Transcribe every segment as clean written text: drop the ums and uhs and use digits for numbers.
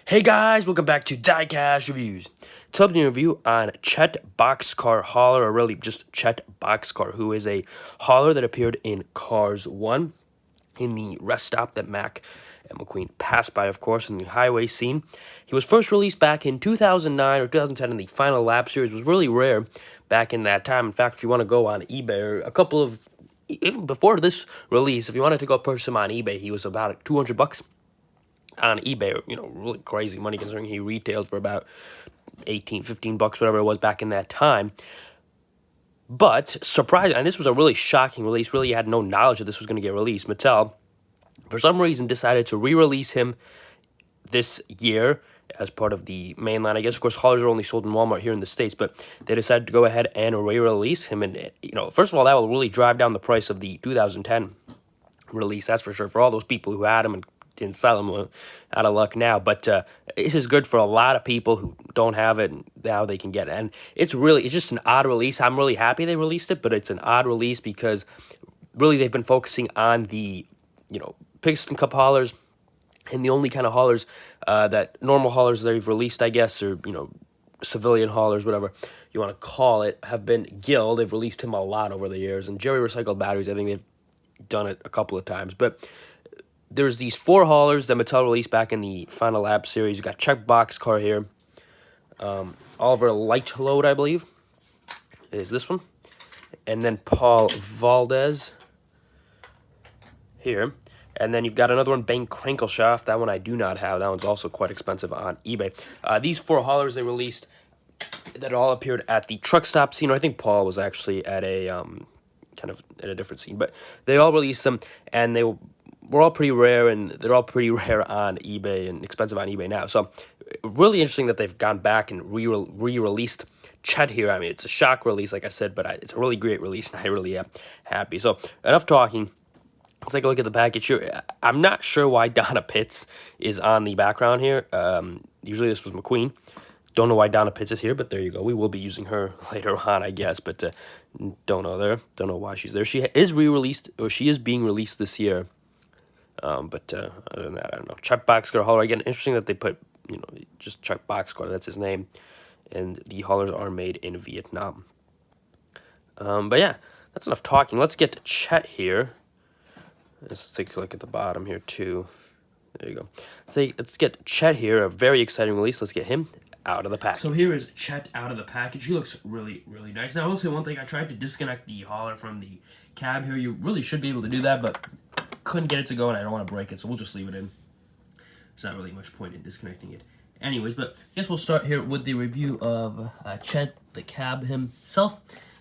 Hey guys, welcome back to Diecast Reviews. Today a review on Chet Boxkaar hauler, or really just Chet Boxkaar, who is a hauler that appeared in Cars 1 in the rest stop that Mac and McQueen passed by, of course, in the highway scene. He was first released back in 2009 or 2010 in the Final Lap series. It was really rare back in that time. In fact, if you want to go on eBay, or a couple of, even before this release, if you wanted to go purchase him on eBay, he was about $200 on eBay, really crazy money considering he retailed for about 18, 15 bucks, whatever it was back in that time. But surprising, and this was a really shocking release, really had no knowledge that this was going to get released. Mattel, for some reason, decided to re-release him this year as part of the main line. I guess, of course, haulers are only sold in Walmart here in the States, but they decided to go ahead and re-release him. And, first of all, that will really drive down the price of the 2010 release, that's for sure, for all those people who had him and didn't sell them. Out of luck now, but this is good for a lot of people who don't have it, and now they can get it. And it's just an odd release. I'm really happy they released it, but it's an odd release because really they've been focusing on the Piston Cup haulers, and the only kind of haulers that normal haulers they've released, I guess, or civilian haulers, whatever you want to call it, have been Gil. They've released him a lot over the years, and Jerry Recycled Batteries, I think they've done it a couple of times. But there's these 4 haulers that Mattel released back in the Final Lap series. You got Chet Boxkaar here. Oliver Lightload, I believe, is this one. And then Paul Valdez here. And then you've got another one, Bang Crankleshaft. That one I do not have. That one's also quite expensive on eBay. These 4 haulers they released that all appeared at the truck stop scene. I think Paul was actually at a kind of at a different scene. But they all released them, and they were all pretty rare, and they're all pretty rare on eBay and expensive on eBay now. So really interesting that they've gone back and re-released Chet here. I mean, it's a shock release, like I said, but it's a really great release, and I really am happy. So enough talking. Let's take a look at the package here. I'm not sure why Donna Pitts is on the background here. Usually this was McQueen. Don't know why Donna Pitts is here, but there you go. We will be using her later on, I guess, but don't know there. Don't know why she's there. She is re-released, or she is being released this year. But other than that, I don't know. Chet Boxkaar hauler. Again, interesting that they put, just Chet Boxkaar, that's his name. And the haulers are made in Vietnam. But yeah, that's enough talking. Let's get to Chet here. Let's take a look at the bottom here, too. There you go. Let's get Chet here, a very exciting release. Let's get him out of the package. So here is Chet out of the package. He looks really, really nice. Now, I will say one thing. I tried to disconnect the hauler from the cab here. You really should be able to do that, but couldn't get it to go, and I don't want to break it, so we'll just leave it in. There's not really much point in disconnecting it. Anyways, but I guess we'll start here with the review of Chet, the cab himself.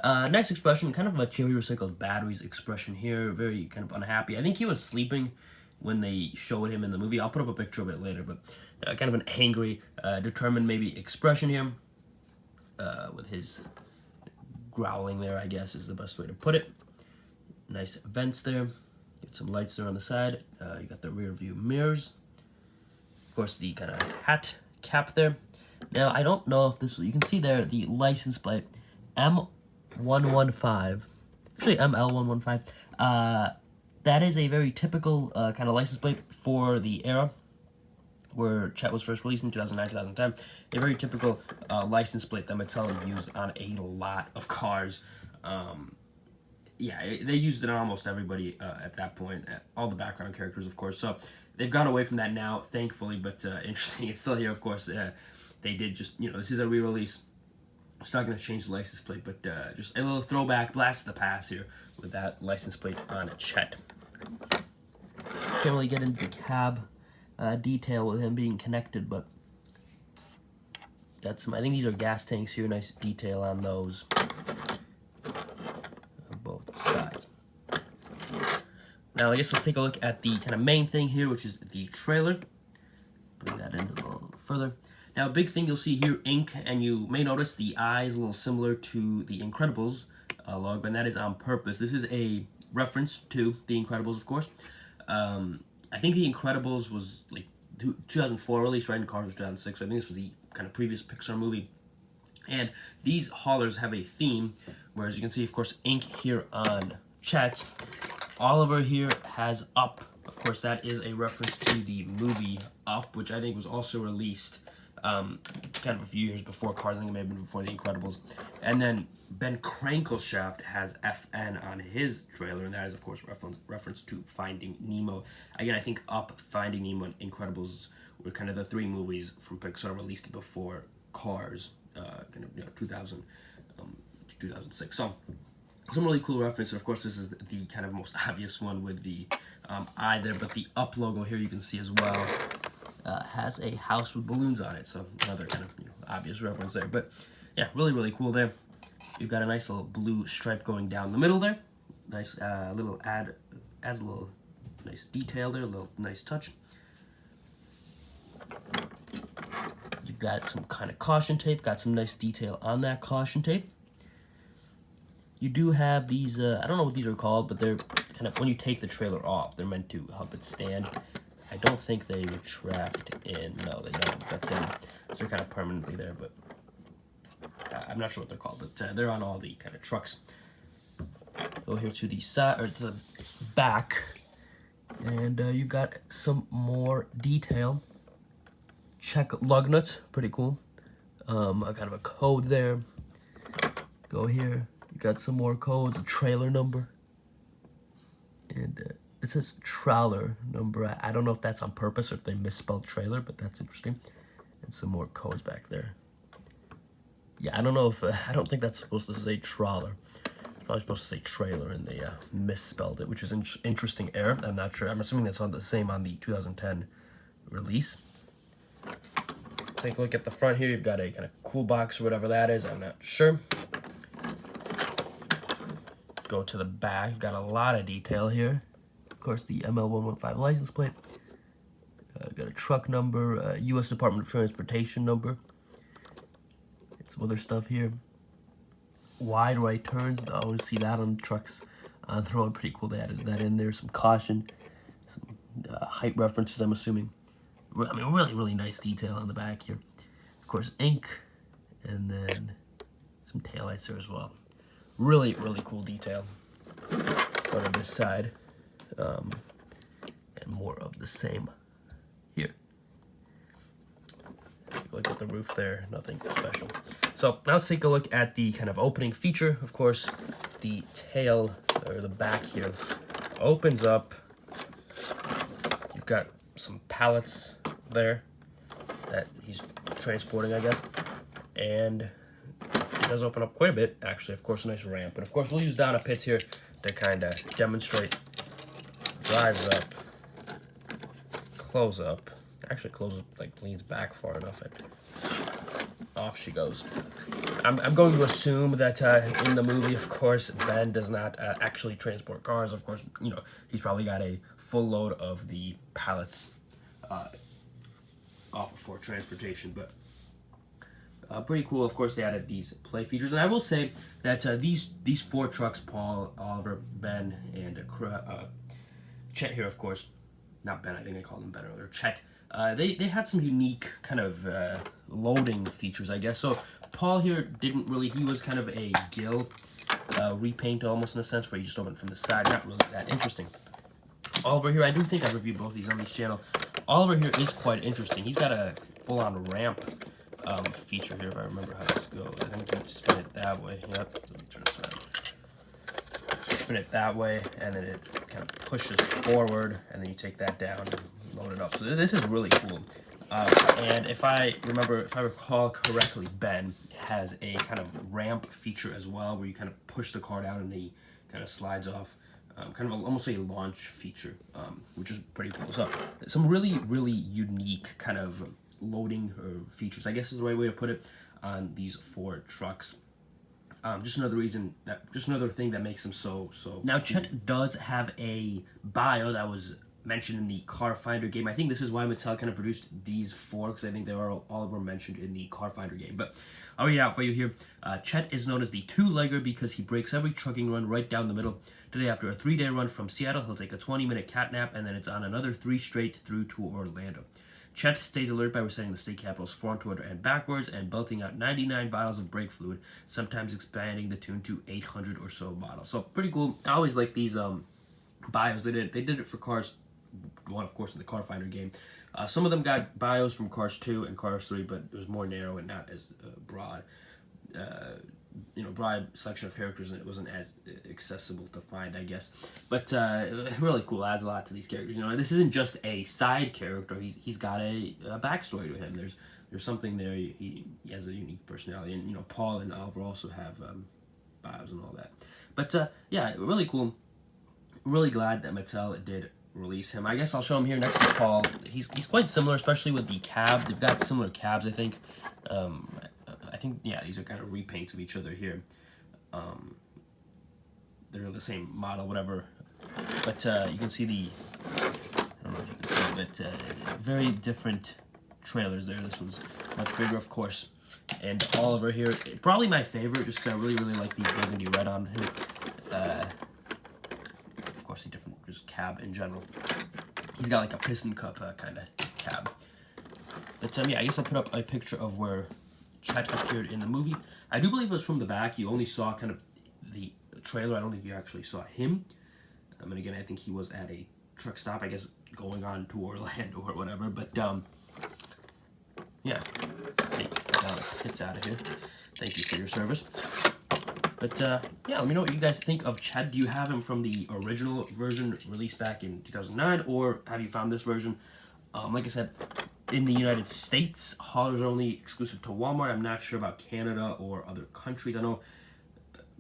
Nice expression, kind of a Jerry Recycled Batteries expression here, very kind of unhappy. I think he was sleeping when they showed him in the movie. I'll put up a picture of it later, but kind of an angry, determined maybe expression here, with his growling there, I guess is the best way to put it. Nice vents there. Get some lights there on the side. You got the rear view mirrors. Of course, the kind of hat cap there. Now, I don't know if this, you can see there the license plate, M115, actually ML115. That is a very typical kind of license plate for the era where Chet was first released in 2009, 2010. A very typical license plate that Mattel used on a lot of cars. Yeah, they used it on almost everybody at that point, all the background characters, of course. So they've gone away from that now, thankfully, but interesting, it's still here, of course. They did just, this is a re-release. It's not going to change the license plate, but just a little throwback, blast of the past here with that license plate on Chet. Can't really get into the cab detail with him being connected, but got some, I think these are gas tanks here, nice detail on those. Both sides. Now, I guess let's take a look at the kind of main thing here, which is the trailer. Bring that in a little further. Now, a big thing you'll see here, ink, and you may notice the eye is a little similar to the Incredibles logo, and that is on purpose. This is a reference to the Incredibles, of course. I think the Incredibles was like 2004 release, right? And Cars was 2006. So I think this was the kind of previous Pixar movie. And these haulers have a theme, whereas you can see, of course, ink here on Chet. Oliver here has up Of course, that is a reference to the movie Up, which I think was also released kind of a few years before Cars. I think it may have been before The Incredibles. And then Ben Crankleshaft has FN on his trailer, and that is, of course, reference to Finding Nemo. Again, I think Up, Finding Nemo, and Incredibles were kind of the three movies from Pixar released before Cars, 2000 to 2006. So, some really cool references. Of course, this is the kind of most obvious one with the eye there, but the Up logo here you can see as well has a house with balloons on it, so another kind of obvious reference there. But yeah, really cool there. You've got a nice little blue stripe going down the middle there. Nice little adds a little nice detail there, a little nice touch. You've got some kind of caution tape, got some nice detail on that caution tape. You do have these, I don't know what these are called, but they're kind of, when you take the trailer off, they're meant to help it stand. I don't think they retract in, no they don't, but so they're kind of permanently there, but I'm not sure what they're called, but they're on all the kind of trucks. Go here to the side, or to the back, and you've got some more detail. Check lug nuts, pretty cool. Kind of a code there. Go here. You got some more codes, a trailer number, and it says trailer number. I don't know if that's on purpose or if they misspelled trailer, but that's interesting. And some more codes back there. Yeah, I don't know if I don't think that's supposed to say trawler. Probably supposed to say trailer, and they misspelled it, which is an interesting error. I'm not sure. I'm assuming that's on the same on the 2010 release. Take a look at the front here. You've got a kind of cool box or whatever that is. I'm not sure. Go to the back. You've got a lot of detail here. Of course, the ML115 license plate. Got a truck number, U.S. Department of Transportation number. And some other stuff here. Wide right turns. I always see that on trucks on the road. Pretty cool. They added that in there. Some caution, some height references, I'm assuming. I mean, really nice detail on the back here. Of course, ink, and then some taillights there as well. Really cool detail. Go to this side, and more of the same here. Take a look at the roof there, nothing special. So now let's take a look at the kind of opening feature. Of course, the tail, or the back here, opens up. You've got some pallets there that he's transporting, I guess, and it does open up quite a bit, actually. Of course, a nice ramp, and of course we'll use Donna Pitts here to kind of demonstrate. Drives up, close up, actually closes, like leans back far enough, and off she goes. I'm going to assume that in the movie, of course, Ben does not actually transport cars. Of course, he's probably got a full load of the pallets off for transportation, but pretty cool. Of course, they added these play features, and I will say that these four trucks, Paul, Oliver, Ben, and Chet here, of course, not Ben, I think I called him Ben earlier, Chet, they had some unique kind of loading features, I guess. So Paul here didn't really, he was kind of a gill repaint almost in a sense, where you just open it from the side, not really that interesting. Oliver here, I do think I've reviewed both these on this channel. Oliver here is quite interesting. He's got a full-on ramp feature here, if I remember how this goes. I think you spin it that way. Yep. Let me turn this around. Spin it that way, and then it kind of pushes forward, and then you take that down and load it up. So this is really cool. And if I recall correctly, Ben has a kind of ramp feature as well, where you kind of push the car down and he kind of slides off. Kind of almost a launch feature, which is pretty cool. So some really unique kind of loading features, I guess is the right way to put it, on these four trucks. Just another thing that makes them so. Now Chet does have a bio that was mentioned in the Car Finder game. I think this is why Mattel kind of produced these four, because I think they all were mentioned in the Car Finder game. But I'll read it out for you here. Chet is known as the two-legger because he breaks every trucking run right down the middle. Today, after a 3-day run from Seattle, he'll take a 20-minute cat nap, and then it's on another 3 straight through to Orlando. Chet stays alert by resetting the state capital's frontward and backwards and belting out 99 bottles of brake fluid, sometimes expanding the tune to 800 or so bottles. So pretty cool. I always like these bios. They did it for Cars one, of course, in the Car Finder game. Some of them got bios from Cars 2 and Cars 3, but it was more narrow and not as broad. Broad selection of characters, and it wasn't as accessible to find, I guess. But really cool, adds a lot to these characters. This isn't just a side character. He's got a backstory to him. There's something there. He has a unique personality, and Paul and Oliver also have bios and all that. But yeah, really cool. Really glad that Mattel did release him. I guess I'll show him here next to Paul. He's quite similar, especially with the cab. They've got similar cabs, I think. I think, yeah, these are kind of repaints of each other here. They're the same model, whatever. But you can see I don't know if you can see it, but very different trailers there. This one's much bigger, of course. And Oliver here, probably my favorite, just because I really, really like the burgundy red on him. Of course, the different just cab in general. He's got like a piston cup kind of cab. But yeah, I guess I'll put up a picture of where Chet appeared in the movie. I do believe it was from the back. You only saw kind of the trailer. I don't think you actually saw him. And again, I think he was at a truck stop, I guess, going on to Orlando or whatever. But yeah, let's take hits out of here. Thank you for your service. But yeah, let me know what you guys think of Chet. Do you have him from the original version released back in 2009, or have you found this version? Like I said, in the United States, haulers are only exclusive to Walmart. I'm not sure about Canada or other countries. I know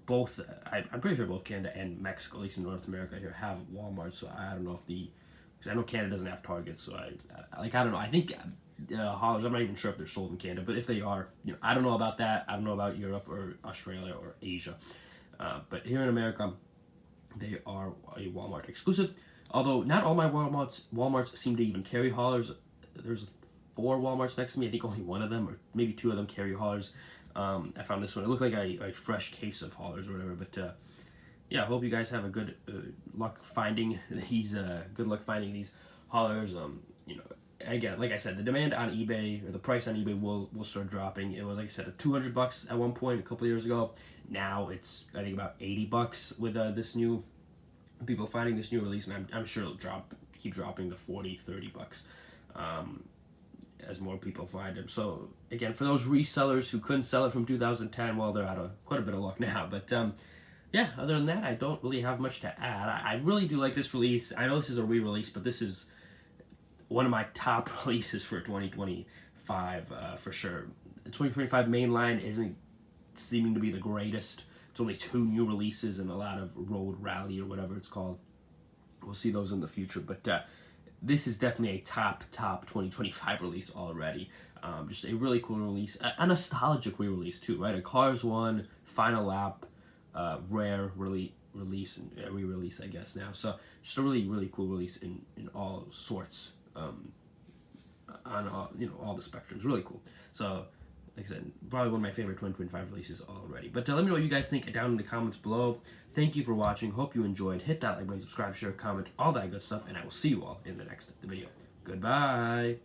both, I'm pretty sure both Canada and Mexico, at least in North America here, have Walmart. So I don't know if because I know Canada doesn't have Target. So I don't know. I think haulers, I'm not even sure if they're sold in Canada, but if they are, I don't know about that. I don't know about Europe or Australia or Asia. But here in America, they are a Walmart exclusive. Although not all my Walmarts seem to even carry haulers. There's 4 Walmarts next to me. I think only one of them, or maybe 2 of them, carry haulers. I found this one. It looked like a fresh case of haulers or whatever. But yeah, I hope you guys have a good luck finding these. Good luck finding these haulers. Again, like I said, the demand on eBay, or the price on eBay, will start dropping. It was, like I said, $200 at one point a couple years ago. Now it's, I think, about $80 with this new people finding this new release, and I'm sure it'll keep dropping to $40, $30 as more people find them. So again, for those resellers who couldn't sell it from 2010, well, they're out of quite a bit of luck now. But yeah, other than that, I don't really have much to add. I really do like this release. I know this is a re-release, but this is one of my top releases for 2025 for sure. The 2025 mainline isn't seeming to be the greatest. It's only 2 new releases and a lot of road rally or whatever it's called. We'll see those in the future, but this is definitely a top 2025 release already. Just a really cool release, a nostalgic re-release too, right? A Cars 1 Final Lap rare release and re-release, I guess now. So just a really, really cool release in all sorts, on all the spectrums. Really cool. So like I said, probably one of my favorite 2025 releases already. But let me know what you guys think down in the comments below. Thank you for watching. Hope you enjoyed. Hit that like button, subscribe, share, comment, all that good stuff, and I will see you all in the next video. Goodbye.